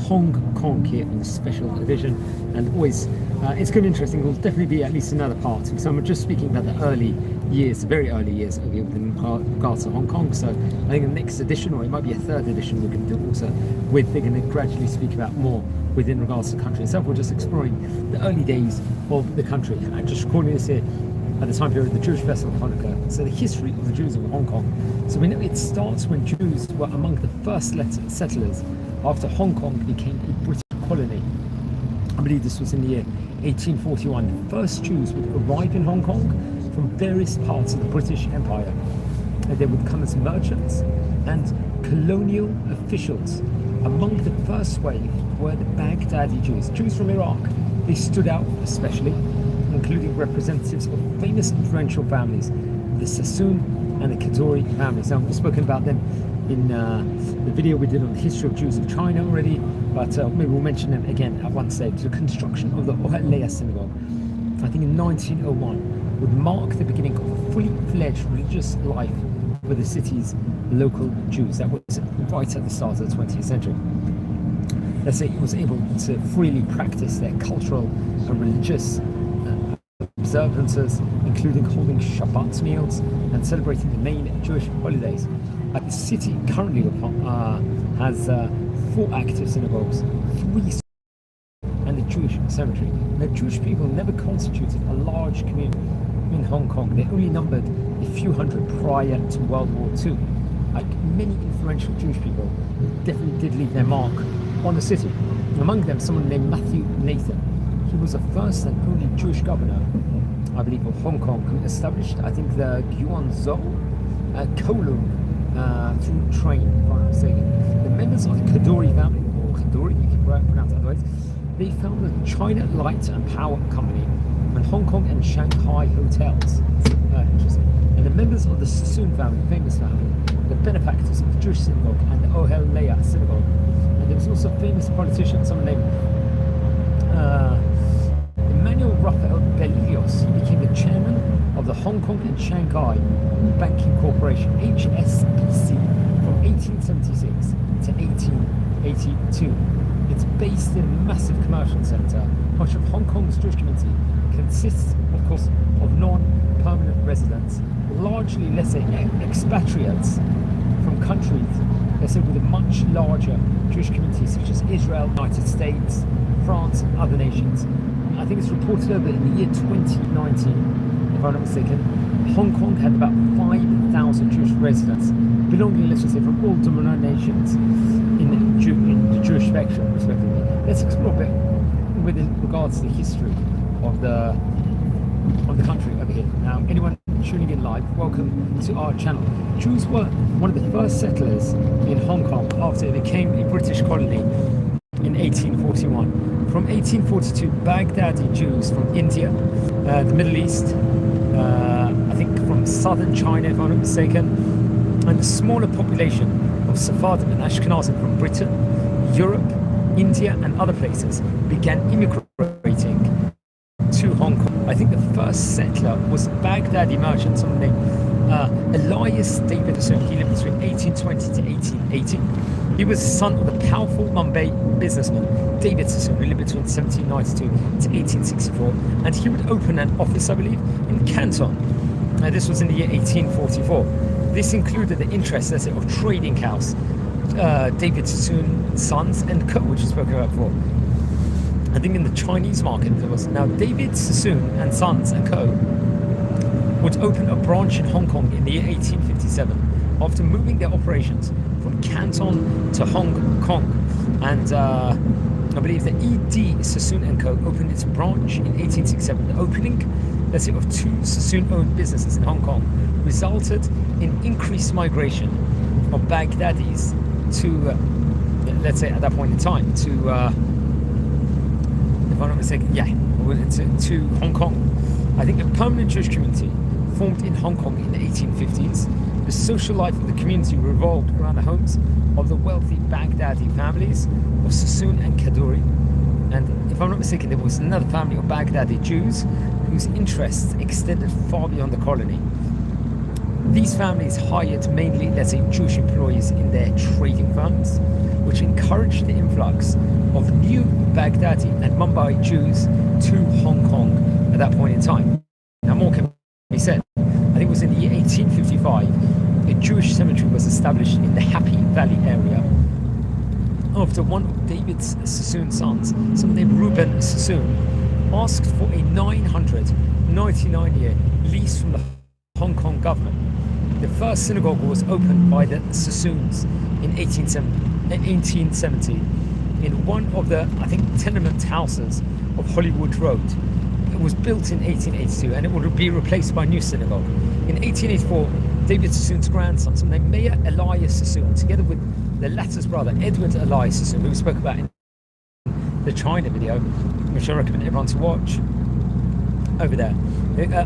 Hong Kong here on the special edition, and always it's going to be interesting. There'll definitely be at least another part, because I'm just speaking about the early years, the very early years of in regards to Hong Kong. So I think the next edition, or it might be a third edition, we're going to do also with, they're going to gradually speak about more within regards to the country itself. We're just exploring the early days of the country, and I'm just recording this here at the time period of the Jewish festival of Hanukkah. So the history of the Jews of Hong Kong. So we know it starts when Jews were among the first settlers after Hong Kong became a British colony. I believe this was in the year 1841. The first Jews would arrive in Hong Kong from various parts of the British Empire. And they would come as merchants and colonial officials. Among the first wave were the Baghdadi Jews, Jews from Iraq. They stood out especially, including representatives of famous influential families, the Sassoon and the Kadoorie families. Now, we've spoken about them in the video we did on the history of Jews of China already, but maybe we'll mention them again at one stage. The construction of the Ohel synagogue, I think in 1901, would mark the beginning of a fully fledged religious life for the city's local Jews. That was right at the start of the 20th century. Let's say it was able to freely practice their cultural and religious observances, including holding Shabbat meals and celebrating the main Jewish holidays. The city currently has 4 active synagogues, 3 and a Jewish cemetery. Now, Jewish people never constituted a large community in Hong Kong. They only numbered a few hundred prior to World War II. Like many influential Jewish people, definitely did leave their mark on the city. Among them, someone named Matthew Nathan. He was the first and only Jewish governor, I believe, of Hong Kong, who established, I think, the Guangzhou Kowloon through train, if I'm not mistaken. The members of the Kadoorie family, or Kadoorie, you can pronounce it otherwise, they founded the China Light and Power Company and Hong Kong and Shanghai hotels. Interesting. And the members of the Sassoon family, famous family, the benefactors of the Jewish synagogue and the Ohel synagogue. And there was also a famous politician, someone named Emmanuel Raphael Berlioz. He became the chairman of the Hong Kong and Shanghai Banking Corporation, HSBC, from 1876 to 1882. It's based in a massive commercial centre. Much of Hong Kong's Jewish community consists, of course, of non-permanent residents, largely, let's say, expatriates from countries, let's say, with a much larger Jewish community, such as Israel, United States, France, and other nations. I think it's reported over in the year 2019, if I'm not mistaken, Hong Kong had about 5,000 Jewish residents, belonging, let's just say, from all denominations in the Jewish spectrum, respectively. Let's explore a bit within regards to the history of the country over here. Now, anyone tuning in live, welcome to our channel. Jews were one of the first settlers in Hong Kong after it became a British colony in 1841. From 1842, Baghdadi Jews from India, the Middle East, I think from southern China, if I'm not mistaken, and the smaller population of Sephardim and Ashkenazim from Britain, Europe, India, and other places began immigrating to Hong Kong. I think the first settler was Baghdadi merchant, someone named Elias David Sassoon. He lived between 1820 to 1880. He was the son of the powerful Mumbai businessman David Sassoon, who lived between 1792 to 1864, and he would open an office, I believe, in Canton. This was in the year 1844. This included the interests, let's say, of trading house David Sassoon Sons and Co., which we spoke about before. I think in the Chinese market there was. Now, David Sassoon and Sons and Co. would open a branch in Hong Kong in the year 1857 after moving their operations from Canton to Hong Kong. And I believe the E.D. Sassoon & Co. opened its branch in 1867. The opening, let's say, of 2 Sassoon-owned businesses in Hong Kong resulted in increased migration of Baghdadis to, let's say, at that point in time, to, if I'm not mistaken, to Hong Kong. I think a permanent Jewish community formed in Hong Kong in the 1850s. The social life of the community revolved around the homes of the wealthy Baghdadi families of Sassoon and Kadoorie. And if I'm not mistaken, there was another family of Baghdadi Jews whose interests extended far beyond the colony. These families hired mainly, let's say, Jewish employees in their trading firms. which encouraged the influx of new Baghdadi and Mumbai Jews to Hong Kong at that point in time. Now, more can be said. I think it was in the year 1855, a Jewish cemetery was established in the Happy Valley area after one of David's Sassoon sons, someone named Reuben Sassoon, asked for a 999-year lease from the Hong Kong government. The first synagogue was opened by the Sassoons in 1870 in one of the, I think, tenement houses of Hollywood Road. It was built in 1882 and it would be replaced by a new synagogue. In 1884, David Sassoon's grandson, someone named Mayor Elias Sassoon, together with the latter's brother, Edward Elias Sassoon, who we spoke about in the China video, which I recommend everyone to watch over there.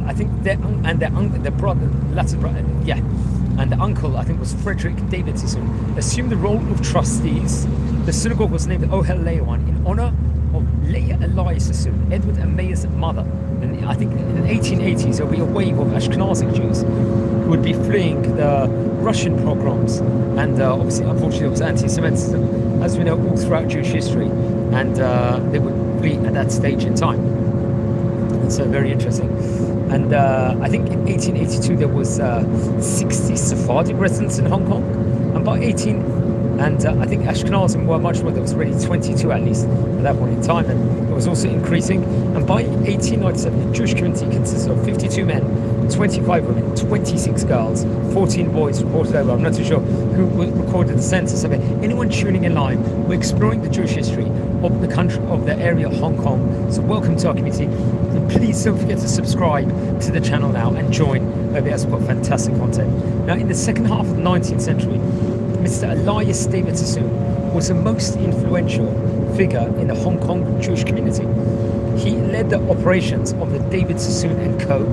I think their brother, latter's brother, and the uncle, I think, was Frederick David Sassoon, assumed the role of trustees. The synagogue was named the Ohel Leah in honor of Leah Elias Sassoon, Edward and Mayor's mother. And I think in the 1880s there would be a wave of Ashkenazi Jews who would be fleeing the Russian pogroms, and obviously, unfortunately, there was anti-Semitism, as we know, all throughout Jewish history, and they would flee at that stage in time. And so, very interesting. And I think in 1882 there was 60 Sephardic residents in Hong Kong, and by I think Ashkenazim were much more. There was already 22 at least at that point in time, and it was also increasing. And by 1897, the Jewish community consisted of 52 men, 25 women, 26 girls, 14 boys reported over. I'm not too sure who recorded the census of it. Anyone tuning in live, we're exploring the Jewish history of the country, of the area of Hong Kong. So welcome to our community. And please don't forget to subscribe to the channel now and join over there, as we've got fantastic content. Now, in the second half of the 19th century, Mr. Elias David Sassoon was the most influential figure in the Hong Kong Jewish community. He led the operations of the David Sassoon and Co.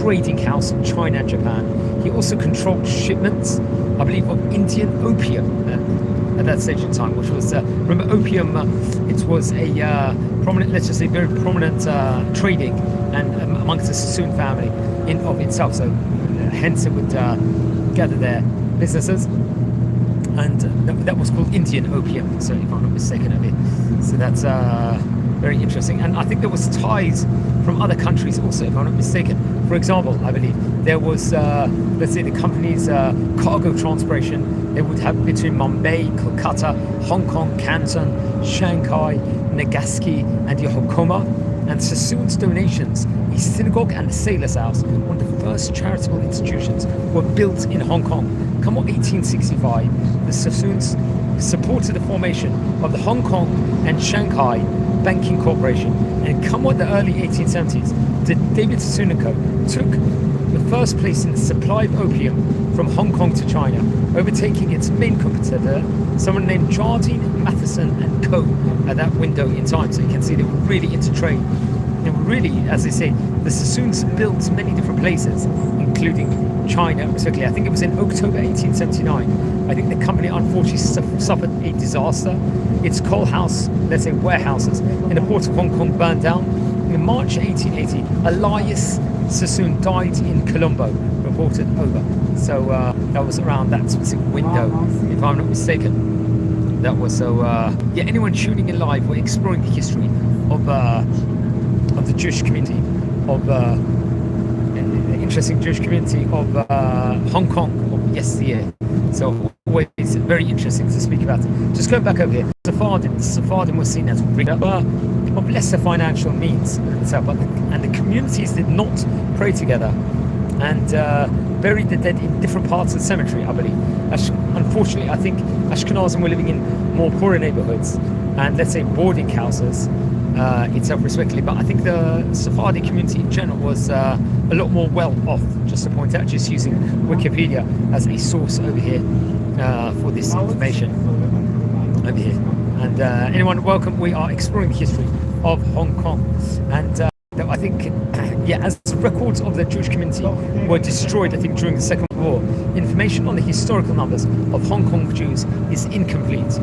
trading house in China and Japan. He also controlled shipments, I believe, of Indian opium at that stage in time, which was, remember, opium, it was a prominent, let's just say very prominent trading and amongst the Sassoon family in of itself. So hence it would gather their businesses. And that was called Indian opium, so if I'm not mistaken of it. So that's very interesting. And I think there was ties from other countries also, if I'm not mistaken. For example, I believe there was, let's say, the company's cargo transportation. They would have between Mumbai, Kolkata, Hong Kong, Canton, Shanghai, Nagasaki, and Yokohama. And Sassoon's donations, a synagogue and a sailor's house, one of the first charitable institutions, were built in Hong Kong. Come on, 1865, the Sassoons supported the formation of the Hong Kong and Shanghai Banking Corporation. And come on, the early 1870s, the David Sassoon & Co. took the first place in the supply of opium from Hong Kong to China, overtaking its main competitor, someone named Jardine, Matheson and Co. at that window in time. So you can see they were really into trade. And really, as they say, the Sassoons built many different places, including China, particularly. I think it was in October 1879. I think the company unfortunately suffered a disaster. Its coal house, let's say warehouses, in the port of Hong Kong burned down. In March 1880, Elias Sassoon died in Colombo, reported over. So that was around that specific window, if I'm not mistaken. That was so. Anyone tuning in live, we're exploring the history of the Jewish community, of the interesting Jewish community of Hong Kong of yesteryear. So always very interesting to speak about it. Just going back over here, Sephardim was seen as of lesser financial means itself, and the communities did not pray together and buried the dead in different parts of the cemetery, I believe. Unfortunately, I think Ashkenazim were living in more poorer neighborhoods and, let's say, boarding houses itself, respectively. But I think the Sephardi community in general was a lot more well off, just to point out, just using Wikipedia as a source over here for this information over here. And anyone, welcome. We are exploring the history of Hong Kong. And I think, as records of the Jewish community were destroyed, I think, during the Second World War, information on the historical numbers of Hong Kong Jews is incomplete.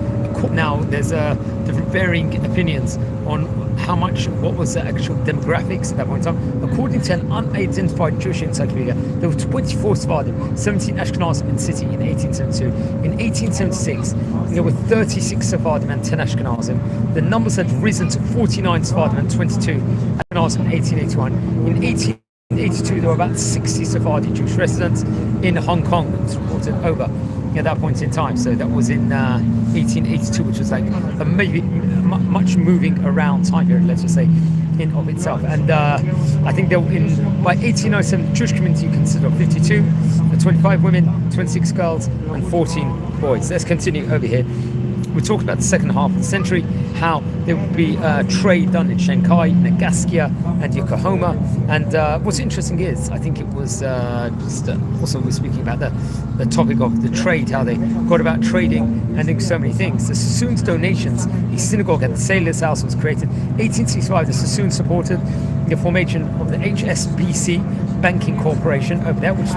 Now, there's different varying opinions on what was the actual demographics at that point in time. According to an unidentified Jewish encyclopedia, there were 24 Sephardim, 17 Ashkenazim in the city in 1872. In 1876, there were 36 Sephardim and 10 Ashkenazim. The numbers had risen to 49 Sephardim and 22 Ashkenazim in 1881. In 1882, there were about 60 Sephardi Jewish residents in Hong Kong. It was reported over at that point in time. So that was in 1882, which was like a maybe much moving around time period, let's just say, in of itself. And I think by 1807, the Jewish community consisted of 52, 25 women, 26 girls, and 14 boys. Let's continue over here. We talked about the second half of the century, how there would be trade done in Shanghai, Nagaskia, and Yokohama. And what's interesting is, I think it was also we're speaking about the topic of the trade, how they got about trading and doing so many things. The Sassoons' donations, the synagogue at the Sailor's House was created. 1865, the Sassoons supported the formation of the HSBC Banking Corporation over there, which is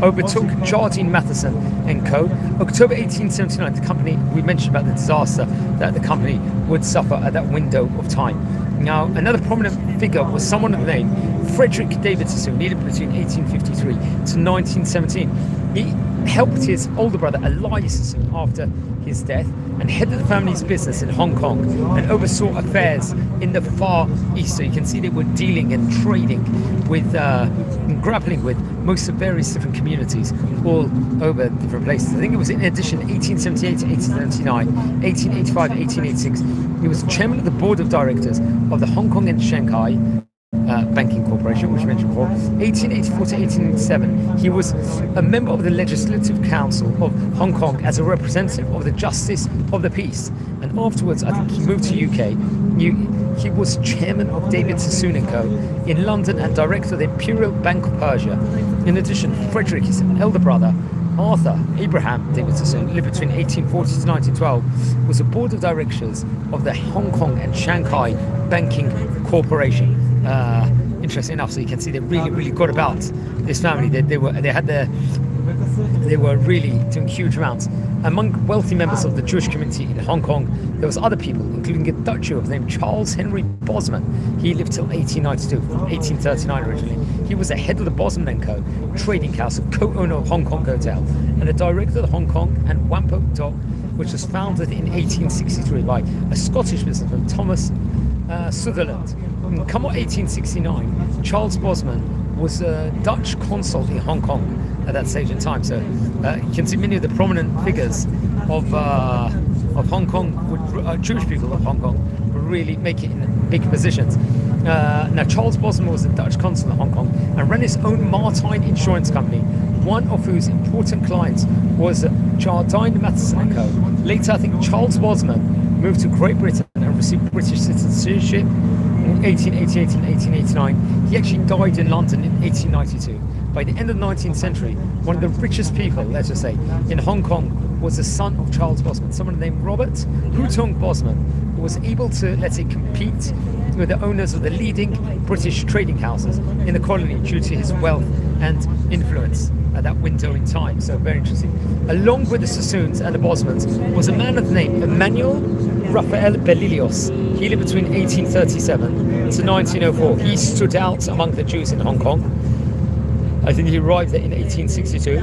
overtook Jardine Matheson and Co. October 1879, the company, we mentioned about the disaster that the company would suffer at that window of time. Now, another prominent figure was someone of the name Frederick David Sassoon, needed between 1853 to 1917. He helped his older brother Elias Sassoon after his death and headed the family's business in Hong Kong and oversaw affairs in the Far East. So you can see they were dealing and trading with and grappling with most of various different communities all over different places. I think it was in addition 1878 to 1879, 1885 to 1886. He was chairman of the board of directors of the Hong Kong and Shanghai Banking Corporation, which we mentioned before. 1884 to 1887, he was a member of the Legislative Council of Hong Kong as a representative of the Justice of the Peace. And afterwards, I think he moved to UK. He was chairman of David Sassoon & Co. in London and director of the Imperial Bank of Persia. In addition, Frederick, his elder brother, Arthur Abraham David Sassoon, lived between 1840 to 1912, was a board of directors of the Hong Kong and Shanghai Banking Corporation. Interesting enough, so you can see they really got about this family. They were really doing huge amounts. Among wealthy members of the Jewish community in Hong Kong, there was other people, including a Dutch Jew named Charles Henry Bosman. He lived till 1892, from 1839 originally. He was the head of the Bosman & Co. trading house, a co-owner of Hong Kong Hotel, and a director of the Hong Kong and Whampoa Dock, which was founded in 1863 by a Scottish businessman, Thomas Sutherland. Come 1869, Charles Bosman was a Dutch consul in Hong Kong at that stage in time. So you can see many of the prominent figures of Hong Kong, Jewish people of Hong Kong, would really make it in big positions. Now, Charles Bosman was a Dutch consul in Hong Kong and ran his own maritime insurance company, one of whose important clients was Jardine Matheson & Co. Later, I think Charles Bosman moved to Great Britain and received British citizenship in 1888 and 1889. He actually died in London in 1892. By the end of the 19th century, one of the richest people, let's just say, in Hong Kong was the son of Charles Bosman, someone named Robert Hutong Bosman, who was able to, let's say, compete with the owners of the leading British trading houses in the colony due to his wealth and influence at that window in time. So very interesting. Along with the Sassoons and the Bosmans was a man of the name Emmanuel Raphael Belilios. He lived between 1837 to 1904. He stood out among the Jews in Hong Kong. I think he arrived there in 1862.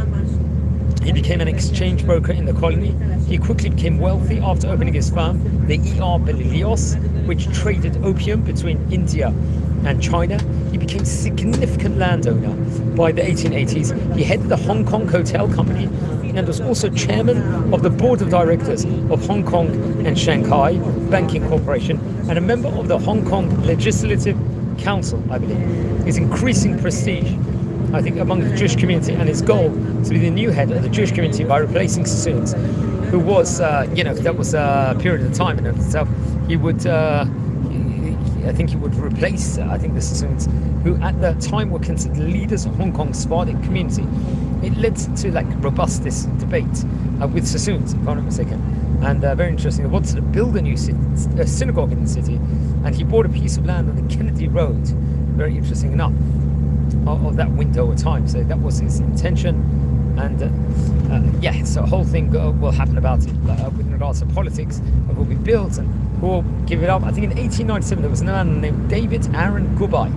He became an exchange broker in the colony. He quickly became wealthy after opening his firm, the E.R. Belilios, which traded opium between India and China. He became a significant landowner by the 1880s. He headed the Hong Kong Hotel Company and was also chairman of the board of directors of Hong Kong and Shanghai Banking Corporation and a member of the Hong Kong Legislative Council, I believe. His increasing prestige, I think, among the Jewish community, and his goal to be the new head of the Jewish community by replacing Sassoons, who was, that was a period of time in itself. He would, I think he would replace, the Sassoons, who at the time were considered leaders of Hong Kong's Sephardic community. It led to robust this debate with Sassoons, if I'm not mistaken. And very interesting. He wanted to build a new synagogue in the city, and he bought a piece of land on the Kennedy Road. Very interesting enough. Of that window of time. So that was his intention, and so a whole thing will happen about it with regards to politics of what we built and who will give it up. I think in 1897 there was a man named David Aaron Gubai,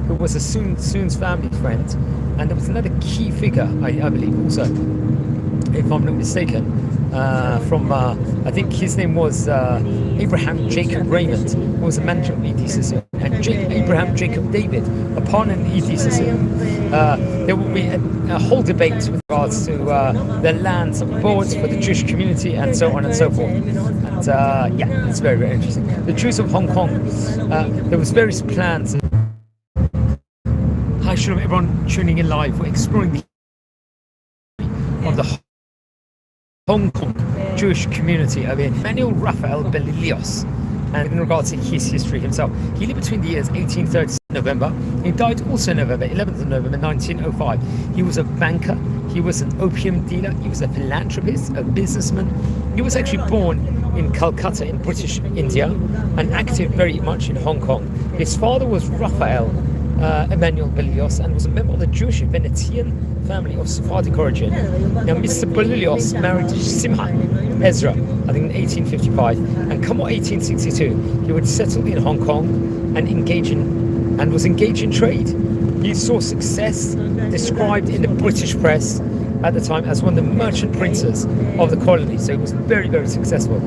who was a Soon's family friend, and there was another key figure, I believe, also, if I'm not mistaken, from I think his name was Abraham Jacob Raymond, who was the manager of E.D. Sassoon, and Abraham Jacob David, a partner in E.D. Sassoon. There will be a whole debate with regards to the lands boards for the Jewish community and so on and so forth. And yeah, it's very, very interesting. The Jews of Hong Kong, there was various plans. Hi, shalom, everyone tuning in live. We're exploring the of the Hong Kong Jewish community of Emmanuel Raphael Berlioz, and in regards to his history himself. He lived between the years 1830 November. He died also November, 11th of November 1905. He was a banker, he was an opium dealer, he was a philanthropist, a businessman. He was actually born in Calcutta in British India and active very much in Hong Kong. His father was Raphael Emmanuel Berlioz and was a member of the Jewish Venetian family of Sephardic origin. Now, Mr. Berlioz married Simha Ezra, I think in 1855, and come 1862, he would settle in Hong Kong and was engaged in trade. He saw success described in the British press at the time as one of the merchant princes of the colony, so he was very, very successful.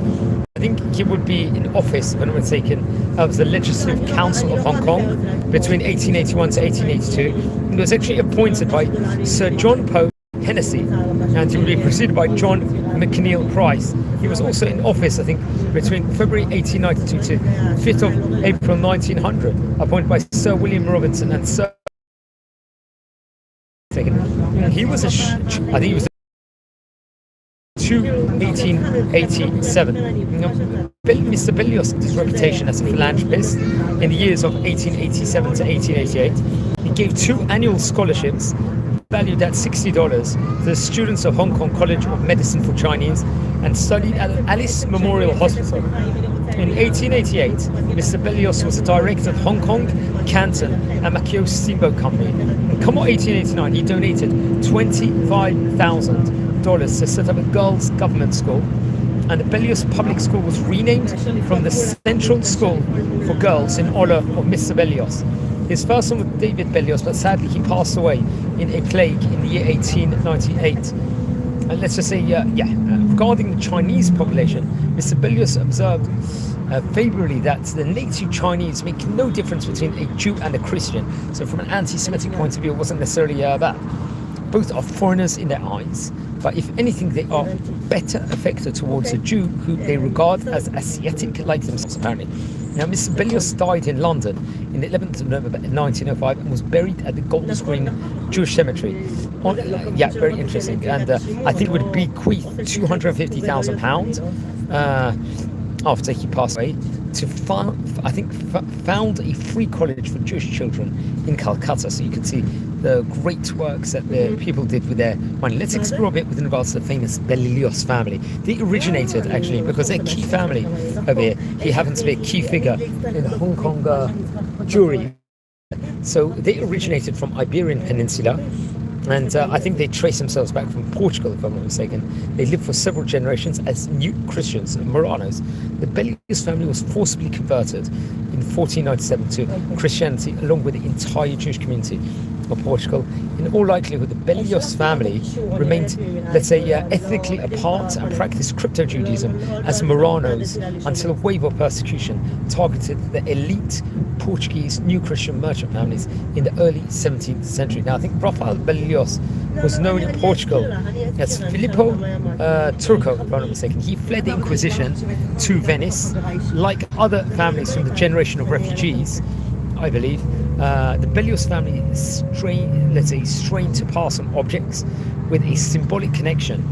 I think he would be in office, if I'm not mistaken, of the Legislative Council of Hong Kong between 1881 to 1882. He was actually appointed by Sir John Poe Hennessy, and he would be preceded by John McNeill Price. He was also in office, I think, between February 1892 to 5th of April 1900, appointed by Sir William Robinson and Sir. He was I think he was to 1887. Mr. Berlioz had his reputation as a philanthropist in the years of 1887 to 1888. He gave 2 annual scholarships valued at $60 to the students of Hong Kong College of Medicine for Chinese and studied at Alice Memorial Hospital. In 1888, Mr. Berlioz was the director of Hong Kong, Canton and Macao Steamboat Company. In 1889, he donated $25,000 to set up a girls' government school, and the Berlioz Public School was renamed from the Central School for Girls in honor of Mr. Berlioz. His first son was David Berlioz, but sadly he passed away in a plague in the year 1898. And let's just say, regarding the Chinese population, Mr. Berlioz observed favorably that the native Chinese make no difference between a Jew and a Christian. So from an anti-Semitic point of view, it wasn't necessarily bad. Both are foreigners in their eyes, but if anything, they are better affected towards a Jew who they regard as Asiatic like themselves, apparently. Now, Mr. Berlioz died in London in the 11th of November 1905 and was buried at the Golders Green Jewish Cemetery. Very interesting. And I think would bequeath £250,000 after he passed away to found a free college for Jewish children in Calcutta. So you can see the great works that the people did with their money. Let's explore a bit with regards to the famous Berlioz family. They originated, actually, because they're a key family over here. He happens to be a key figure in Hong Kong Jewry. So they originated from Iberian Peninsula, and I think they trace themselves back from Portugal, if I'm not mistaken. They lived for several generations as new Christians, Moranos. The Berlioz family was forcibly converted in 1497 to Christianity, along with the entire Jewish community of Portugal. In all likelihood, the Berlioz family remained, let's say, ethnically apart and practiced crypto-Judaism as Moranos until a wave of persecution targeted the elite Portuguese New Christian merchant families in the early 17th century. Now, I think Raphael Berlioz was known in Portugal as Filippo Turco, if I'm not mistaken. He fled the Inquisition to Venice. Like other families from the generation of refugees, I believe, the Berlioz family strained to pass on objects with a symbolic connection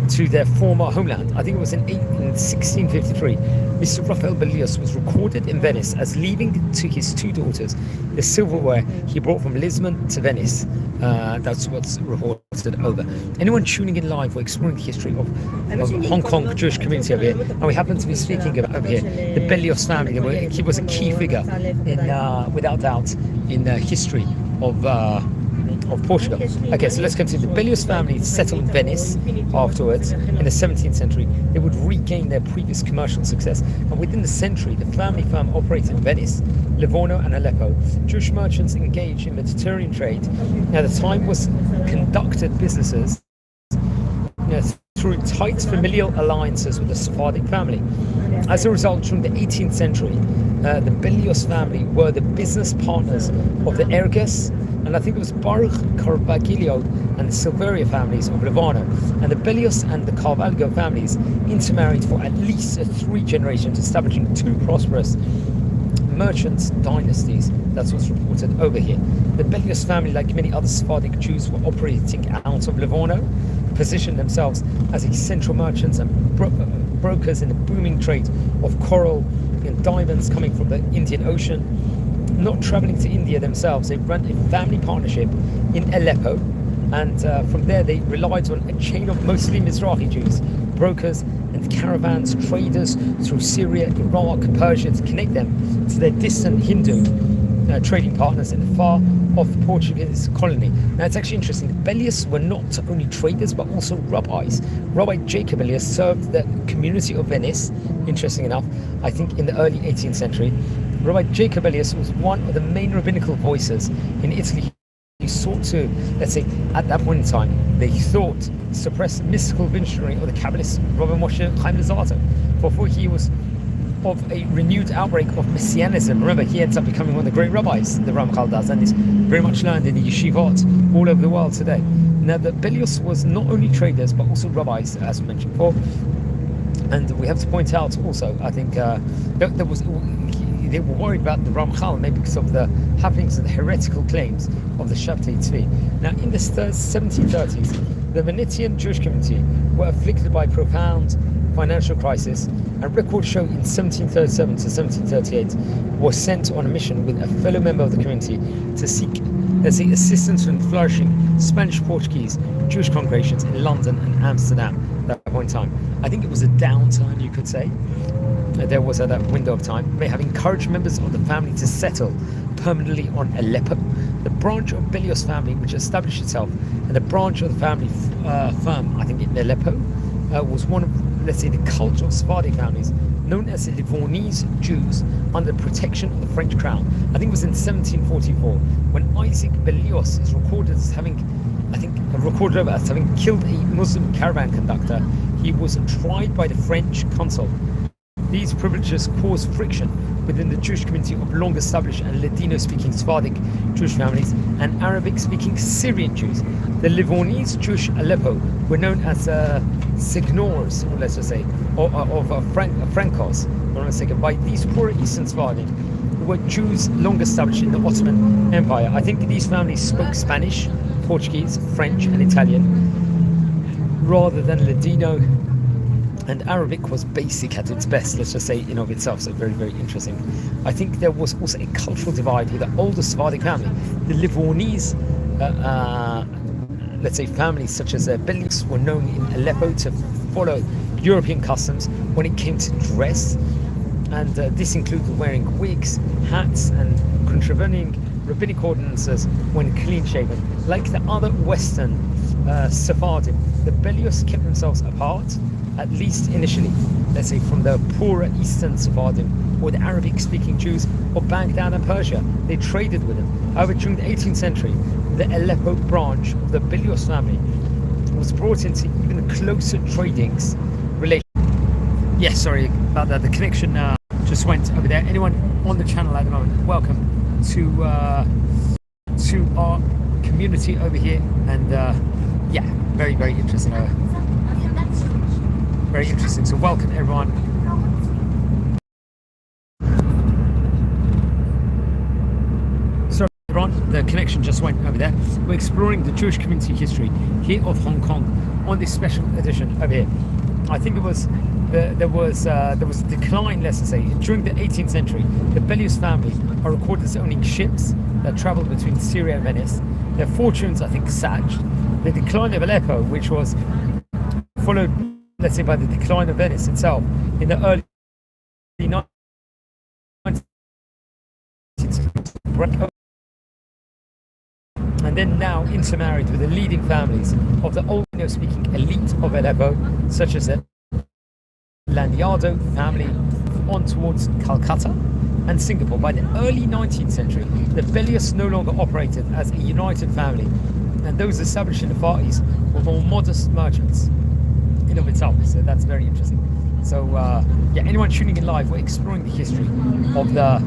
to their former homeland. I think it was in 1653. Mr. Raphael Berlioz was recorded in Venice as leaving to his 2 daughters the silverware he brought from Lisbon to Venice. That's what's reported over. Anyone tuning in live, we're exploring the history of Hong Kong Jewish community over here, and we happen to be speaking about over here the Berlioz family. He was a key figure, without doubt, in the history of of Portugal. Okay, so let's continue. The Bellius family settled in Venice afterwards in the 17th century. They would regain their previous commercial success, and within the century, the family firm operated in Venice, Livorno, and Aleppo. Jewish merchants engaged in Mediterranean trade. Now, the time was conducted businesses through tight familial alliances with the Sephardic family. As a result, during the 18th century, the Bellius family were the business partners of the Erges, and I think it was Baruch Caravaggio and the Silveria families of Livorno. And the Bellius and the Caravaggio families intermarried for at least 3 generations, establishing 2 prosperous merchants' dynasties. That's what's reported over here. The Bellius family, like many other Sephardic Jews, were operating out of Livorno, positioned themselves as essential merchants and brokers in the booming trade of coral and diamonds coming from the Indian Ocean. Not traveling to India themselves, they ran a family partnership in Aleppo, and from there they relied on a chain of mostly Mizrahi Jews, brokers and caravans, traders through Syria, Iraq, Persia, to connect them to their distant Hindu trading partners in the far-off Portuguese colony. Now, it's actually interesting. The Bellius were not only traders, but also rabbis. Rabbi Jacob Bellius served the community of Venice, interesting enough, I think in the early 18th century. Rabbi Jacob Bellius was one of the main rabbinical voices in Italy. He sought to, let's say, at that point in time, they thought suppress the mystical visionary of the Kabbalist Rabbi Moshe Chaim Luzzatto. For he was of a renewed outbreak of Messianism. Remember, he ends up becoming one of the great rabbis, the Ramchal does, and is very much learned in the yeshivot all over the world today. Now, the Bellius was not only traders, but also rabbis, as we mentioned before. And we have to point out also, I think, they were worried about the Ramchal, maybe because of the happenings and the heretical claims of the Shabtai Tzvi. Now, in the 1730s, the Venetian Jewish community were afflicted by profound financial crisis, and records show in 1737 to 1738 was sent on a mission with a fellow member of the community to seek, let's say, assistance from flourishing Spanish-Portuguese Jewish congregations in London and Amsterdam at that point in time. I think it was a downtime, you could say. There was that window of time. They have encouraged members of the family to settle permanently on Aleppo. The branch of Bellius family, which established itself, and the branch of the family firm, I think in Aleppo, was one of, let's say, the cultural Sephardic families known as the Livornese Jews under the protection of the French crown. I think it was in 1744 when Isaac Bellius is recorded as having, killed a Muslim caravan conductor. He was tried by the French consul. These privileges caused friction within the Jewish community of long-established and Ladino-speaking Sephardic Jewish families and Arabic-speaking Syrian Jews. The Livornese Jewish Aleppo were known as signors, or let's just say, Francos, by these poorer Eastern Sephardic, who were Jews long-established in the Ottoman Empire. I think these families spoke Spanish, Portuguese, French, and Italian, rather than Ladino. And Arabic was basic at its best, let's just say, in of itself. So very, very interesting. I think there was also a cultural divide with the older Sephardic family. The Livornese, let's say, families such as Bellius were known in Aleppo to follow European customs when it came to dress. And this included wearing wigs, hats, and contravening rabbinic ordinances when clean-shaven. Like the other Western Sephardim, the Bellius kept themselves apart, at least initially, let's say, from the poorer Eastern Sephardim or the Arabic-speaking Jews of Baghdad and Persia. They traded with them. However, during the 18th century, the Aleppo branch of the Bellius family was brought into even closer trading relations. Yes, sorry about that. The connection just went over there. Anyone on the channel at the moment, welcome to our community over here. And yeah, very, very interesting. Very interesting. So welcome everyone. Sorry everyone, the connection just went over there. We're exploring the Jewish community history here of Hong Kong on this special edition over here. I think it was there was a decline, let's say, during the 18th century. The Bellius family are recorded as owning ships that traveled between Syria and Venice. Their fortunes, I think, sagged. The decline of Aleppo, which was followed, let's say, by the decline of Venice itself in the early 19th century. and then now intermarried with the leading families of the old speaking elite of Aleppo, such as the Lanyardo family on towards Calcutta and Singapore. By the early 19th century, the Belios no longer operated as a united family, and those established in the Far East were more modest merchants in of itself. So that's very interesting. So anyone tuning in live, we're exploring the history of the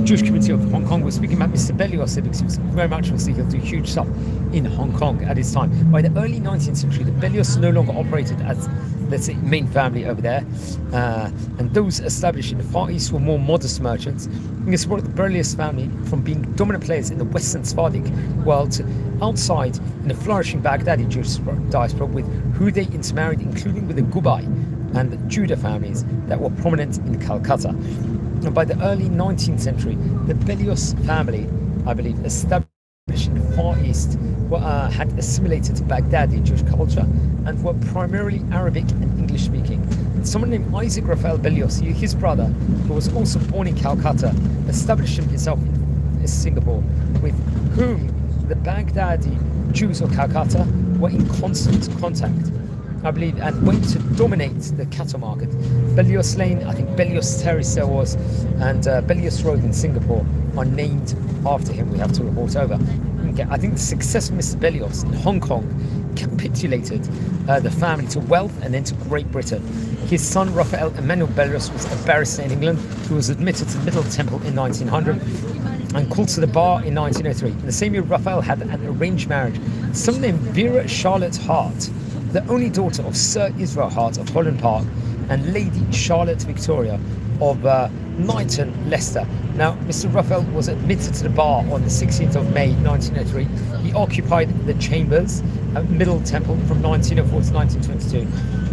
Jewish community of Hong Kong. We're speaking about Mr. Belios because he was very much will do huge stuff in Hong Kong at his time. By the early 19th century, the Belios no longer operated as, let's say, main family over there, and those established in the Far East were more modest merchants. And this brought the Belios family from being dominant players in the Western Sephardic world to outside in the flourishing Baghdadi Jewish diaspora, with who they intermarried, including with the Gubai and the Judah families that were prominent in Calcutta. And by the early 19th century, the Belios family, I believe, established in the Far East, had assimilated to Baghdadi Jewish culture and were primarily Arabic and English speaking. And someone named Isaac Raphael Belios, his brother, who was also born in Calcutta, established himself in Singapore, with whom the Baghdadi Jews of Calcutta were in constant contact, I believe, and went to dominate the cattle market. Belios Lane, I think Belios Terrace there was, and Belios Road in Singapore are named after him. We have to report over. Okay, I think the success of Mr. Belios in Hong Kong capitulated the family to wealth and then to Great Britain. His son Raphael Emmanuel Belios was a barrister in England who was admitted to the Middle Temple in 1900 and called to the bar in 1903. In the same year, Raphael had an arranged marriage. Someone named Vera Charlotte Hart, the only daughter of Sir Israel Hart of Holland Park and Lady Charlotte Victoria of Knighton, Leicester. Now, Mr. Raphael was admitted to the bar on the 16th of May 1903. He occupied the chambers at Middle Temple from 1904 to 1922.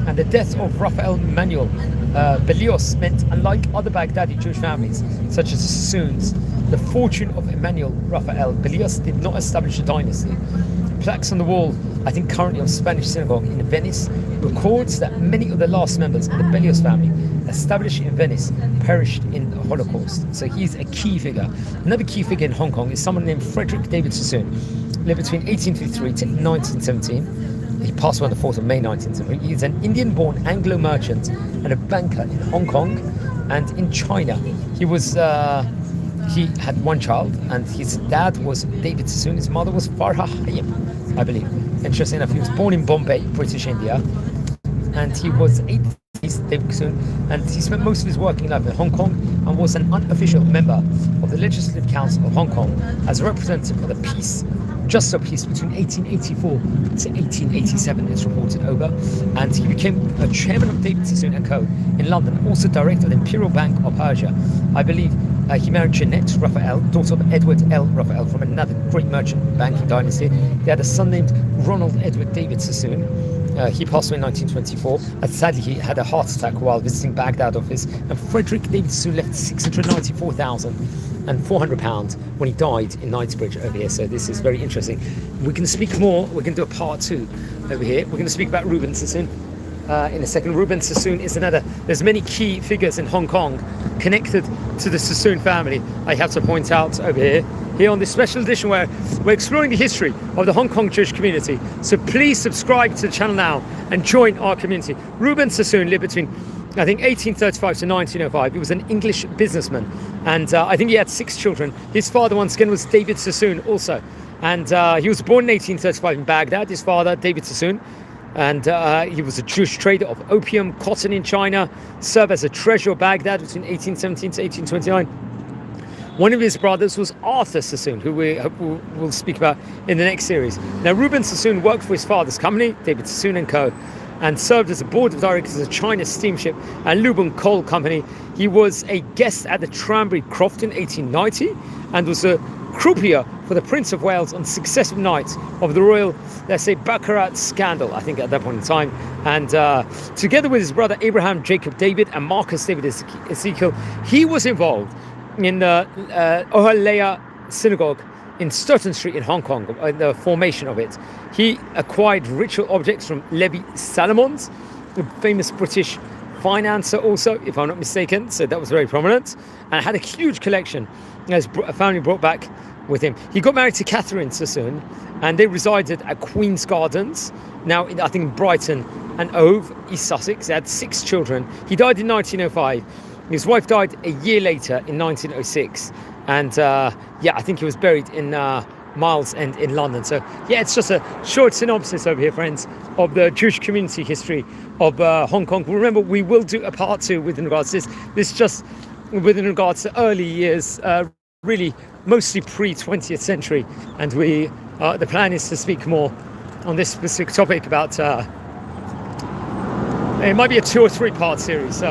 And the death of Raphael Emmanuel Belios meant, unlike other Baghdadi Jewish families, such as the Sassoons, the fortune of Emmanuel Raphael Belios did not establish a dynasty. Plaques on the wall, I think currently of Spanish synagogue in Venice, records that many of the last members of the Belios family established in Venice perished in the Holocaust. So he's a key figure. Another key figure in Hong Kong is someone named Frederick David Sassoon, lived between 1853 to 1917. He passed away on the 4th of May 1973. He's an Indian-born Anglo merchant and a banker in Hong Kong and in China. He had one child, and his dad was David Sassoon. His mother was Farha Hayam, I believe. Interesting enough, he was born in Bombay, British India, and he was David Sassoon, and he spent most of his working life in Hong Kong and was an unofficial member of the Legislative Council of Hong Kong as a representative of the peace, just a peace between 1884 to 1887, it's reported over, and he became a chairman of David Sassoon & Co. in London, also director of the Imperial Bank of Persia. I believe he married Jeanette Raphael, daughter of Edward L. Raphael from another great merchant banking dynasty. They had a son named Ronald Edward David Sassoon. He passed away in 1924, and sadly he had a heart attack while visiting Baghdad office, and Frederick David Sassoon left £694,400 when he died in Knightsbridge over here. So this is very interesting. We can speak more, we're going to do a part 2 over here. We're going to speak about Reuben Sassoon in a second. Reuben Sassoon is another, there's many key figures in Hong Kong connected to the Sassoon family, I have to point out over here on this special edition where we're exploring the history of the Hong Kong Jewish community. So please subscribe to the channel now and join our community. Reuben Sassoon lived between, I think, 1835 to 1905. He was an English businessman, and I think he had 6 children. His father, once again, was David Sassoon also, and he was born in 1835 in Baghdad. His father, David Sassoon, and he was a Jewish trader of opium, cotton in China, served as a treasurer of Baghdad between 1817 to 1829. One of his brothers was Arthur Sassoon, who we'll speak about in the next series. Now, Reuben Sassoon worked for his father's company, David Sassoon & Co., and served as a board of directors of the China Steamship and Lubbock Coal Company. He was a guest at the Tranbury Croft in 1890 and was a croupier for the Prince of Wales on successive nights of the royal, let's say, Baccarat scandal, I think, at that point in time. And together with his brother Abraham Jacob David and Marcus David Ezekiel, he was involved in the Ohalea Synagogue in Stoughton Street in Hong Kong, the formation of it. He acquired ritual objects from Levi Salomons, the famous British financer also, if I'm not mistaken, so that was very prominent, and had a huge collection as a family brought back with him. He got married to Catherine Sassoon, and they resided at Queen's Gardens, now I think in Brighton and Hove, East Sussex. They had 6 children. He died in 1905. His wife died a year later in 1906, and I think he was buried in Miles End in London. So yeah, it's just a short synopsis over here, friends, of the Jewish community history of Hong Kong. Remember, we will do a part 2 with regards to this. This is just within regards to early years, really mostly pre-20th century, and we the plan is to speak more on this specific topic about it might be a 2 or 3 part series, so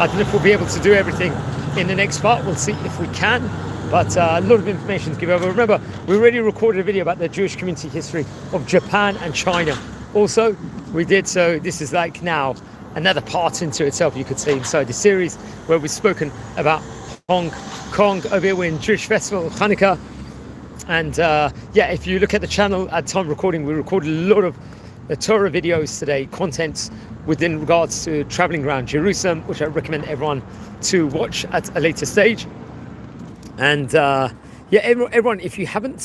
I don't know if we'll be able to do everything in the next part. We'll see if we can, but a lot of information to give over. Remember, we already recorded a video about the Jewish community history of Japan and China also we did, so this is like now another part into itself, you could say, inside the series, where we've spoken about Hong Kong. Over here we're in Jewish festival Hanukkah, and if you look at the channel at time recording, we recorded a lot of Torah videos today, content within regards to traveling around Jerusalem, which I recommend everyone to watch at a later stage. And everyone, if you haven't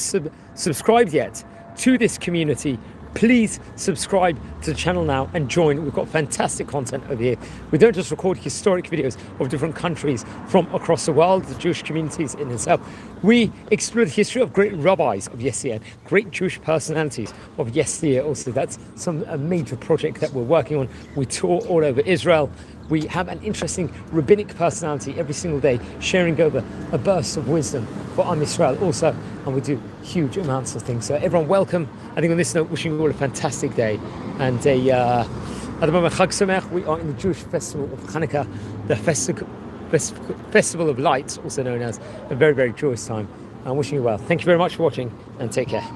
subscribed yet to this community, please subscribe to the channel now and join. We've got fantastic content over here. We don't just record historic videos of different countries from across the world, the Jewish communities in itself. We explore the history of great rabbis of yesteryear, great Jewish personalities of yesteryear also. That's a major project that we're working on. We tour all over Israel. We have an interesting rabbinic personality every single day, sharing over a burst of wisdom for Am Yisrael also, and we do huge amounts of things. So everyone, welcome. I think on this note, wishing you all a fantastic day, and at the moment, Chag Sameach. We are in the Jewish festival of Hanukkah, the festival of lights, also known as a very, very joyous time. I'm wishing you well. Thank you very much for watching, and take care.